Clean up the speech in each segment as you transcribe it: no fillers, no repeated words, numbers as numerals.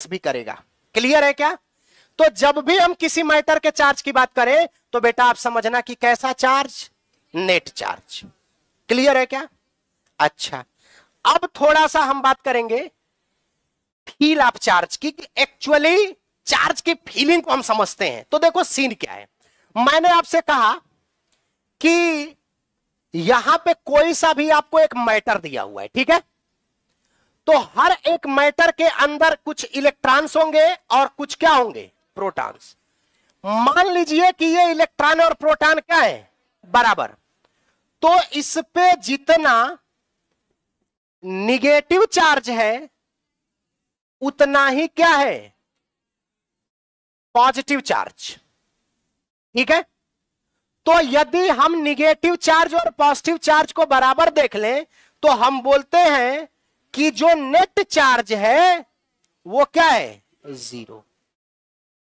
भी करेगा। क्लियर है क्या? तो जब भी हम किसी मैटर के चार्ज की बात करें तो बेटा आप समझना कि कैसा चार्ज, नेट चार्ज। क्लियर है क्या? अच्छा, अब थोड़ा सा हम बात करेंगे फील ऑफ चार्ज की, एक्चुअली चार्ज की फीलिंग को हम समझते हैं। तो देखो सीन क्या है, मैंने आपसे कहा कि यहां पे कोई सा भी आपको एक मैटर दिया हुआ है, ठीक है? तो हर एक मैटर के अंदर कुछ इलेक्ट्रॉन्स होंगे और कुछ क्या होंगे, प्रोटॉन्स। मान लीजिए कि ये इलेक्ट्रॉन और प्रोटॉन क्या है, बराबर। तो इस पे जितना निगेटिव चार्ज है उतना ही क्या है, पॉजिटिव चार्ज। ठीक है? तो यदि हम निगेटिव चार्ज और पॉजिटिव चार्ज को बराबर देख लें तो हम बोलते हैं कि जो नेट चार्ज है वो क्या है, 0।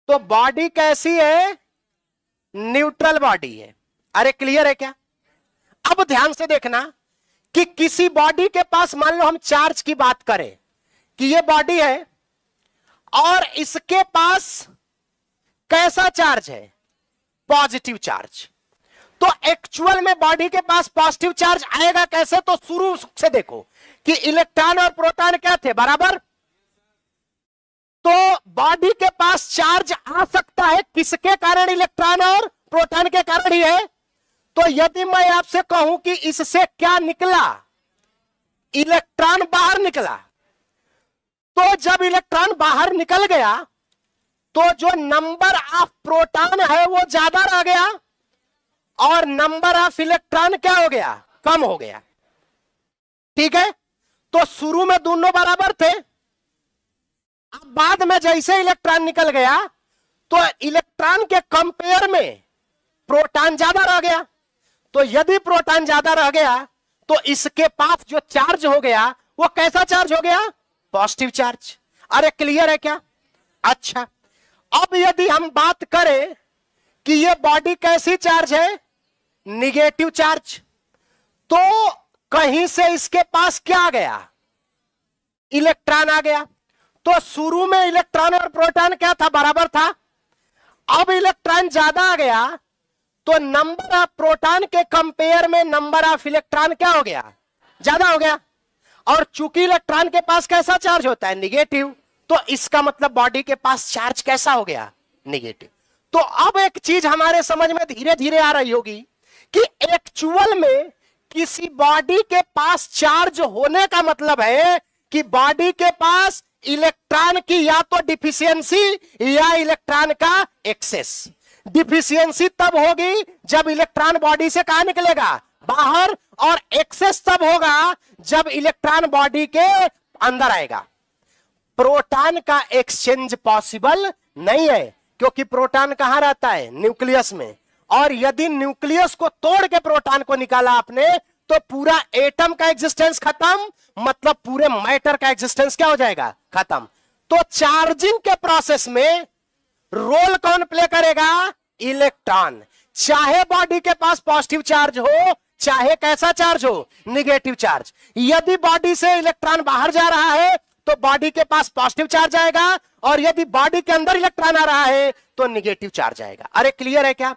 तो बॉडी कैसी है, न्यूट्रल बॉडी है। अरे क्लियर है क्या? अब ध्यान से देखना कि किसी बॉडी के पास, मान लो हम चार्ज की बात करें कि ये बॉडी है और इसके पास कैसा चार्ज है, पॉजिटिव चार्ज। तो एक्चुअल में बॉडी के पास पॉजिटिव चार्ज आएगा कैसे, तो शुरू से देखो कि इलेक्ट्रॉन और प्रोटॉन क्या थे, बराबर। तो बॉडी के पास चार्ज आ सकता है किसके कारण, इलेक्ट्रॉन और प्रोटॉन के कारण ही है। तो यदि मैं आपसे कहूं कि इससे क्या निकला, इलेक्ट्रॉन बाहर निकला, तो जब इलेक्ट्रॉन बाहर निकल गया तो जो नंबर ऑफ प्रोटॉन है वो ज्यादा रह गया और नंबर ऑफ इलेक्ट्रॉन क्या हो गया, कम हो गया। ठीक है? तो शुरू में दोनों बराबर थे, अब बाद में जैसे इलेक्ट्रॉन निकल गया तो इलेक्ट्रॉन के कंपेयर में प्रोटॉन ज्यादा रह गया। तो यदि प्रोटॉन ज्यादा रह गया तो इसके पास जो चार्ज हो गया वो कैसा चार्ज हो गया, पॉजिटिव चार्ज। अरे क्लियर है क्या? अच्छा, अब यदि हम बात करें कि ये बॉडी कैसी चार्ज है, निगेटिव चार्ज, तो कहीं से इसके पास क्या आ गया, इलेक्ट्रॉन आ गया। तो शुरू में इलेक्ट्रॉन और प्रोटॉन क्या था, बराबर था। अब इलेक्ट्रॉन ज्यादा आ गया तो नंबर ऑफ प्रोटॉन के कंपेयर में नंबर ऑफ इलेक्ट्रॉन क्या हो गया, ज्यादा हो गया। और चूंकि इलेक्ट्रॉन के पास कैसा चार्ज होता है, निगेटिव, तो इसका मतलब बॉडी के पास चार्ज कैसा हो गया, निगेटिव। तो अब एक चीज हमारे समझ में धीरे धीरे आ रही होगी कि एक्चुअल में किसी बॉडी के पास चार्ज होने का मतलब है कि बॉडी के पास इलेक्ट्रॉन की या तो डिफिशियंसी या इलेक्ट्रॉन का एक्सेस। डिफिशियंसी तब होगी जब इलेक्ट्रॉन बॉडी से कहां निकलेगा, बाहर, और एक्सेस तब होगा जब इलेक्ट्रॉन बॉडी के अंदर आएगा। प्रोटॉन का एक्सचेंज पॉसिबल नहीं है क्योंकि प्रोटॉन कहां रहता है, न्यूक्लियस में। और यदि न्यूक्लियस को तोड़ के प्रोटॉन को निकाला आपने तो पूरा एटम का एग्जिस्टेंस खत्म, मतलब पूरे मैटर का एग्जिस्टेंस क्या हो जाएगा, खत्म। तो चार्जिंग के प्रोसेस में रोल कौन प्ले करेगा, इलेक्ट्रॉन। चाहे बॉडी के पास पॉजिटिव चार्ज हो चाहे कैसा चार्ज हो, निगेटिव चार्ज। यदि बॉडी से इलेक्ट्रॉन बाहर जा रहा है तो बॉडी के पास पॉजिटिव चार्ज आएगा और यदि बॉडी के अंदर इलेक्ट्रॉन आ रहा है तो निगेटिव चार्ज आएगा। अरे क्लियर है क्या?